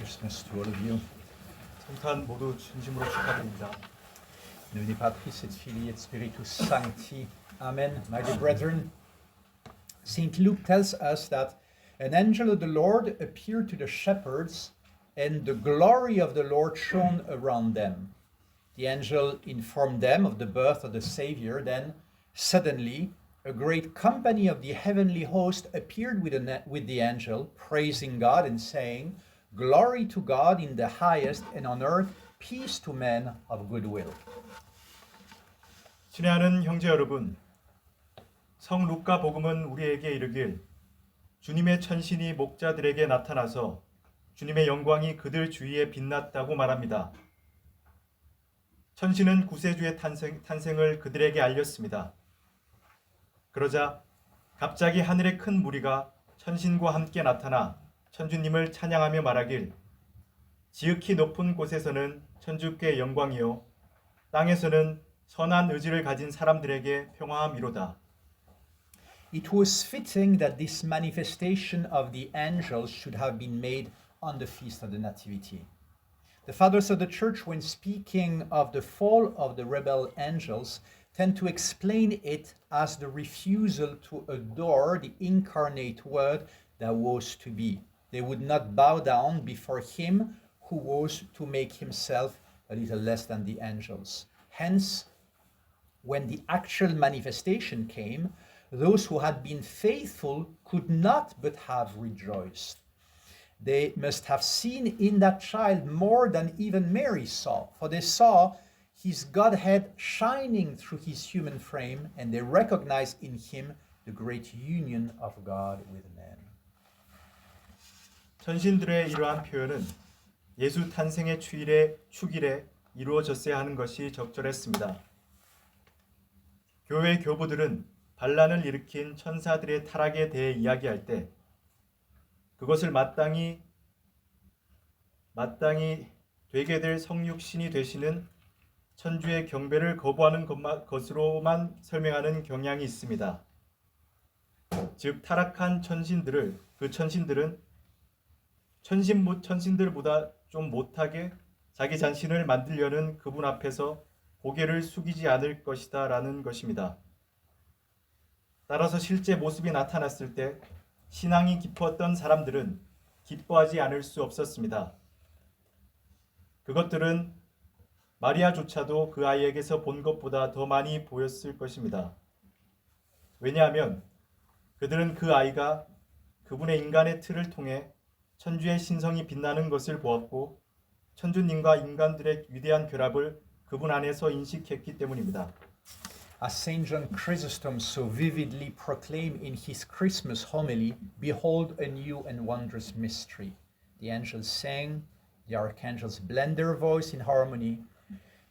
Christmas to all of you. 성탄 모두 진심으로 축하드립니다. Domini Patris et Filii et Spiritus Sancti. Amen. My dear brethren, St. Luke tells us that an angel of the Lord appeared to the shepherds, and the glory of the Lord shone around them. The angel informed them of the birth of the Savior. Then, suddenly, a great company of the heavenly host appeared with the angel, praising God and saying, "Glory to God in the highest, and on earth peace to men of good will." 친애하는 형제 여러분, 성 루카 복음은 우리에게 이르길 주님의 천신이 목자들에게 나타나서 주님의 영광이 그들 주위에 빛났다고 말합니다. 천신은 구세주의 탄생을 그들에게 알렸습니다. 그러자 갑자기 하늘의 큰 무리가 천신과 함께 나타나 천주님을 찬양하며 말하길 지극히 높은 곳에서는 천주께 영광이요 땅에서는 선한 의지를 가진 사람들에게 평화함이로다. It was fitting that this manifestation of the angels should have been made on the feast of the Nativity. The fathers of the Church, when speaking of the fall of the rebel angels, tend to explain it as the refusal to adore the incarnate Word that was to be. They would not bow down before him who was to make himself a little less than the angels. Hence, when the actual manifestation came, those who had been faithful could not but have rejoiced. They must have seen in that child more than even Mary saw, for they saw his Godhead shining through his human frame, and they recognized in him the great union of God with man. 천신들의 이러한 표현은 예수 탄생의 축일에 이루어졌어야 하는 것이 적절했습니다. 교회 교부들은 반란을 일으킨 천사들의 타락에 대해 이야기할 때 그것을 마땅히 되게 될 성육신이 되시는 천주의 경배를 거부하는 것으로만 설명하는 경향이 있습니다. 즉 타락한 천신들은 천신들보다 좀 못하게 자기 자신을 만들려는 그분 앞에서 고개를 숙이지 않을 것이다 라는 것입니다. 따라서 실제 모습이 나타났을 때 신앙이 깊었던 사람들은 기뻐하지 않을 수 없었습니다. 그것들은 마리아조차도 그 아이에게서 본 것보다 더 많이 보였을 것입니다. 왜냐하면 그들은 그 아이가 그분의 인간의 틀을 통해 천주의 신성이 빛나는 것을 보았고 천주님과 인간들의 위대한 결합을 그분 안에서 인식했기 때문입니다. As Saint John Chrysostom so vividly proclaimed in his Christmas homily, "Behold a new and wondrous mystery. The angels sang, the archangels blend their voice in harmony,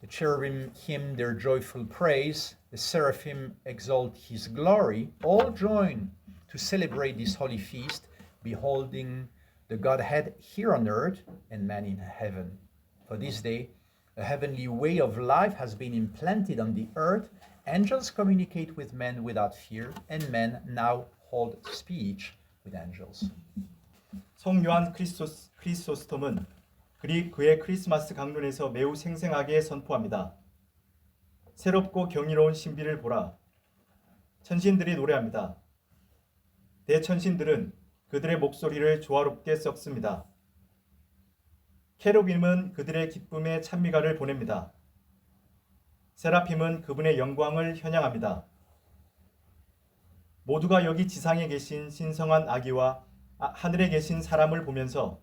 the cherubim hymn their joyful praise, the seraphim exalt his glory, all join to celebrate this holy feast, beholding the Godhead here on earth and man in heaven. For this day, a heavenly way of life has been implanted on the earth. Angels communicate with men without fear, and men now hold speech with angels." 성 요한 크리소스톰은 그의 크리스마스 강론에서 매우 생생하게 선포합니다. 새롭고 경이로운 신비를 보라. 천신들이 노래합니다. 대천신들은 그들의 목소리를 조화롭게 섞습니다. 케루빔은 그들의 기쁨의 찬미가를 보냅니다. 세라핌은 그분의 영광을 현양합니다. 모두가 여기 지상에 계신 신성한 아기와 하늘에 계신 사람을 보면서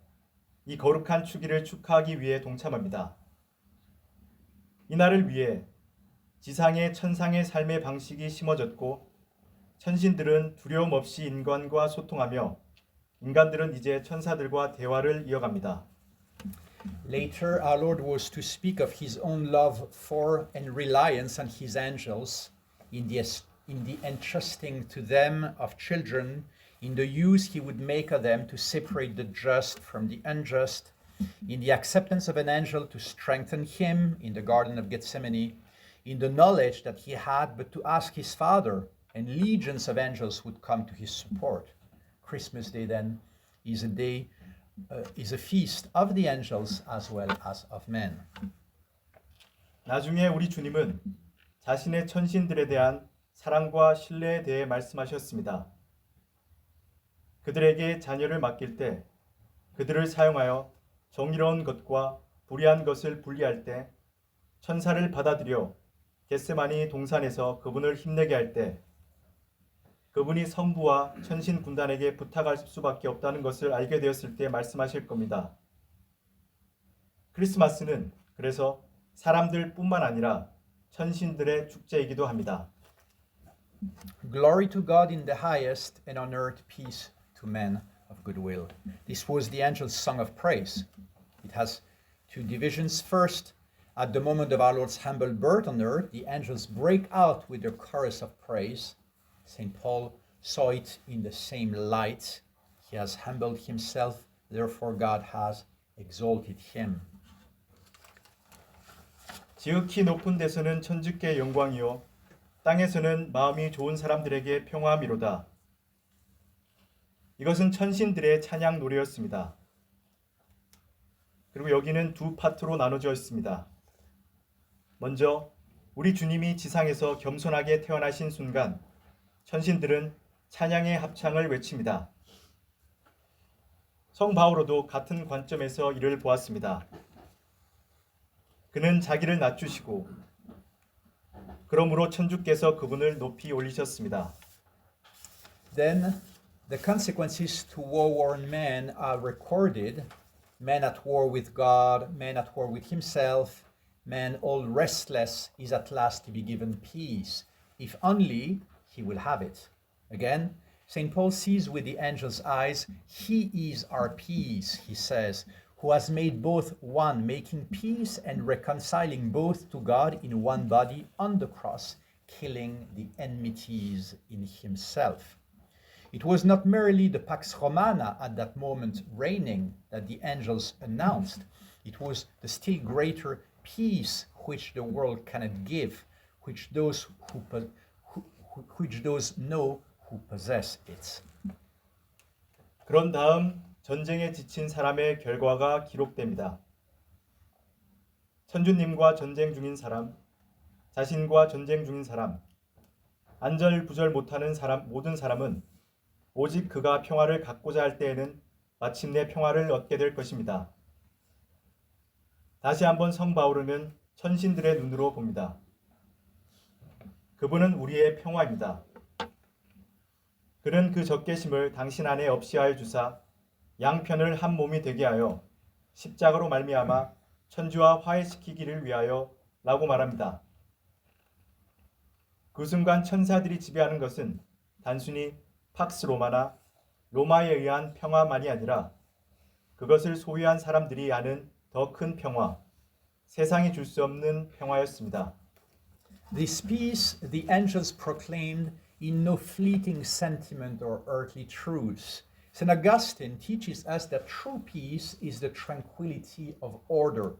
이 거룩한 축일을 축하하기 위해 동참합니다. 이날을 위해 지상에 천상의 삶의 방식이 심어졌고 천신들은 두려움 없이 인간과 소통하며 인간들은 이제 천사들과 대화를 이어갑니다. Later, our Lord was to speak of his own love for and reliance on his angels in the entrusting to them of children, in the use he would make of them to separate the just from the unjust, in the acceptance of an angel to strengthen him in the Garden of Gethsemane, in the knowledge that he had but to ask his Father, and legions of angels would come to his support. Christmas Day, then, is a day is a feast of the angels as well as of men. 나중에 우리 주님은 자신의 천신들에 대한 사랑과 신뢰에 대해 말씀하셨습니다. 그들에게 자녀를 맡길 때 그들을 사용하여 정의로운 것과 불의한 것을 분리할 때 천사를 받아들여 겟세마니 동산에서 그분을 힘내게 할 때 그분이 성부와 천신 군단에게 부탁할 수밖에 없다는 것을 알게 되었을 때 말씀하실 겁니다. 크리스마스는 그래서 사람들뿐만 아니라 천신들의 축제이기도 합니다. Glory to God in the highest, and on earth peace to men of good will. This was the angel's song of praise. It has two divisions. First, at the moment of our Lord's humble birth on earth, the angels break out with their chorus of praise. St. Paul saw it in the same light. He has humbled himself, therefore God has exalted him. 지극히 높은 데서는 천주께 영광이요 땅에서는 마음이 좋은 사람들에게 평화미로다. 이것은 천신들의 찬양 노래였습니다. 그리고 여기는 두 파트로 나눠져 있습니다. 먼저 우리 주님이 지상에서 겸손하게 태어나신 순간 천신들은 찬양의 합창을 외칩니다. 성 바오로도 같은 관점에서 이를 보았습니다. 그는 자기를 낮추시고 그러므로 천주께서 그분을 높이 올리셨습니다. Then the consequences to war-worn men are recorded. Man at war with God, man at war with himself, man all restless is at last to be given peace, if only he will have it. Again, St. Paul sees with the angel's eyes, he is our peace, he says, who has made both one, making peace and reconciling both to God in one body on the cross, killing the enmities in himself. It was not merely the Pax Romana at that moment reigning that the angels announced. It was the still greater peace which the world cannot give, which those know who possess it. 그런 다음 전쟁에 지친 사람의 결과가 기록됩니다. 천주님과 전쟁 중인 사람, 자신과 전쟁 중인 사람, 안절부절 못하는 사람, 모든 사람은 오직 그가 평화를 갖고자 할 때에는 마침내 평화를 얻게 될 것입니다. 다시 한번 성 바오르는 천신들의 눈으로 봅니다. 그분은 우리의 평화입니다. 그는 그 적개심을 당신 안에 없이 하여 주사 양편을 한 몸이 되게 하여 십자가로 말미암아 천주와 화해시키기를 위하여 라고 말합니다. 그 순간 천사들이 지배하는 것은 단순히 팍스 로마나 로마에 의한 평화만이 아니라 그것을 소유한 사람들이 아는 더 큰 평화, 세상이 줄 수 없는 평화였습니다. This peace the angels proclaimed in no fleeting sentiment or earthly truths. St. Augustine teaches us that true peace is the tranquility of order,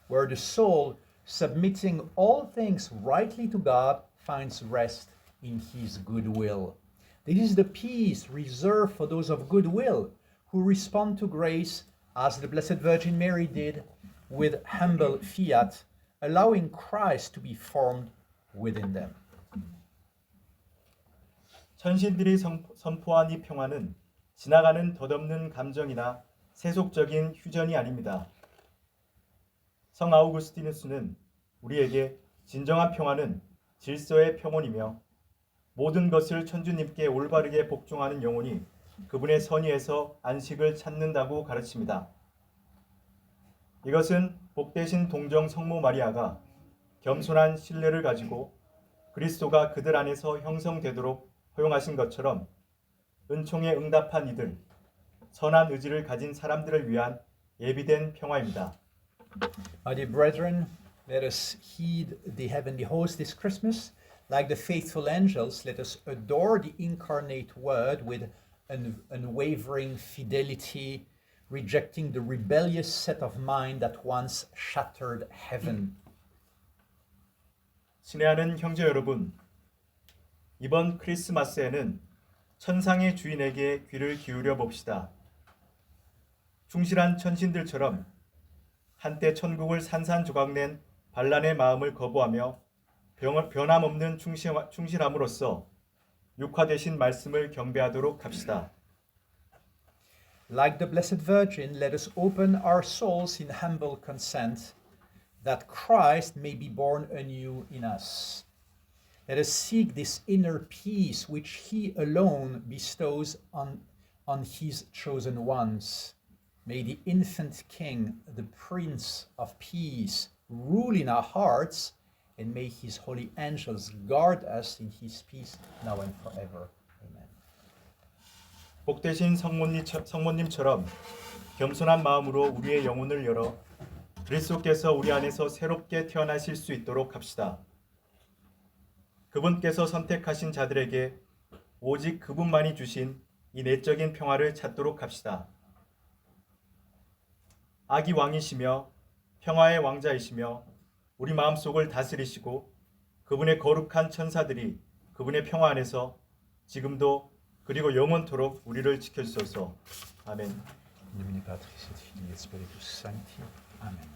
where the soul, submitting all things rightly to God, finds rest in his good will. This is the peace reserved for those of good will who respond to grace as the Blessed Virgin Mary did with humble fiat, allowing Christ to be formed within them. 천신들이 선포한 이 평화는 지나가는 덧없는 감정이나 세속적인 휴전이 아닙니다. 성 아우구스티누스는 우리에게 진정한 평화는 질서의 평온이며 모든 것을 천주님께 올바르게 복종하는 영혼이 그분의 선의에서 안식을 찾는다고 가르칩니다. 이것은 복되신 동정 성모 마리아가 겸손한 신뢰를 가지고 그리스도가 그들 안에서 형성되도록 허용하신 것처럼 은총에 응답한 이들, 선한 의지를 가진 사람들을 위한 예비된 평화입니다. My dear brethren, let us heed the heavenly host this Christmas. Like the faithful angels, let us adore the incarnate Word with an unwavering fidelity, rejecting the rebellious set of mind that once shattered heaven. 친애하는 형제 여러분, 이번 크리스마스에는 천상의 주인에게 귀를 기울여 봅시다. 충실한 천신들처럼 한때 천국을 산산조각낸 반란의 마음을 거부하며 변함없는 충실함으로써 육화되신 말씀을 경배하도록 합시다. Like the Blessed Virgin, let us open our souls in humble consent, that Christ may be born anew in us. Let us seek this inner peace which He alone bestows on His chosen ones. May the infant King, the Prince of Peace, rule in our hearts, and may His holy angels guard us in His peace now and forever. Amen. 복되신 성모님처럼 겸손한 마음으로 우리의 영혼을 열어 그리스도께서 우리 안에서 새롭게 태어나실 수 있도록 합시다. 그분께서 선택하신 자들에게 오직 그분만이 주신 이 내적인 평화를 찾도록 합시다. 아기 왕이시며 평화의 왕자이시며 우리 마음속을 다스리시고 그분의 거룩한 천사들이 그분의 평화 안에서 지금도 그리고 영원토록 우리를 지켜주소서. 아멘. In nomine Patris et Filii et Spiritus Sancti. Amen.